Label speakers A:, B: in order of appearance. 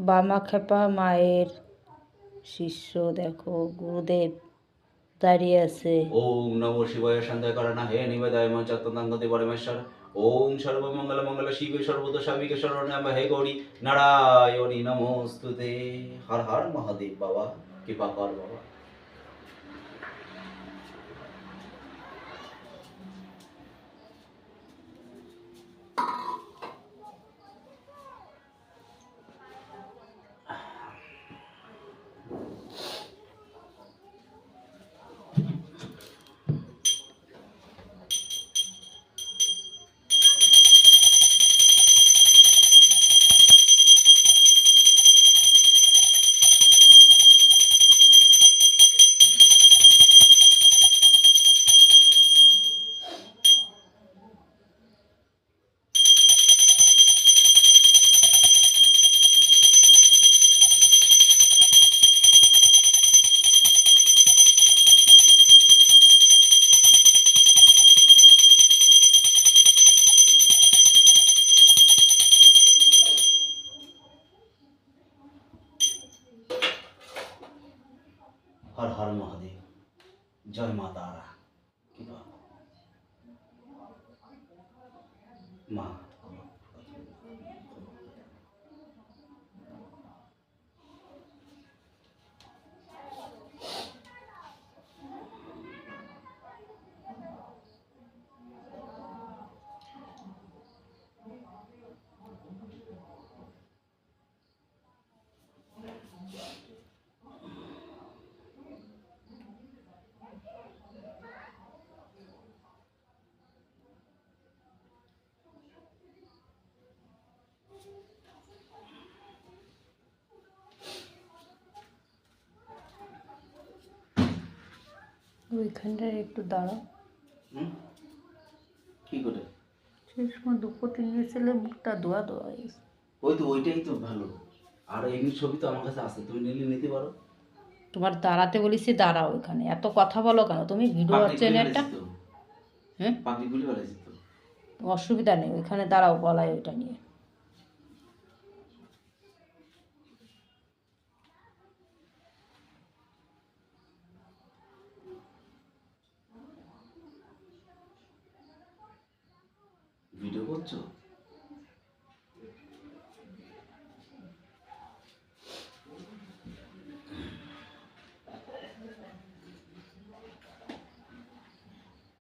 A: বামাখ্যাপা মায়ের শিষ্য দেখো গুরুদেব দাঁড়িয়ে আছে।
B: ওম নমো শিবায় সন্ধ্যা করণা হে নিবেদয়ম চত্তঙ্গতি পরমেশ্বর। ওম সর্বমঙ্গল মঙ্গল শিবে সর্বদোষাবিকে শরণাম হে গৌরী নারায়ণী নমস্তুতে। হর হর মহাদেব বাবা, কৃপা কর বাবা। হর হর মহাদেব, জয় মা তারা, কৃপা মা।
A: ওইখানটায় একটু দাঁড়াও।
B: কি করে?
A: সেই সময় দুপতি নিয়েছিলে, মুখটা ধোয়া ধোয়া হয়ে গেছে।
B: ওই তো ওইটাই তো ভালো। আর এমনি ছবি তো আমার কাছে আছে, তুমি নিলে নিতে পারো।
A: তোমার দাঁড়াতে বলেছি, দাঁড়াও। এখানে এত কথা বলো কেন তুমি? ভিডিও হচ্ছে না একটা। হ্যাঁ,
B: পাবলিক বলে ফেলেছি তো।
A: অসুবিধা নেই, ওইখানে দাঁড়াও, বলাই ওইটা নিয়ে।
B: ভিডিও করছো?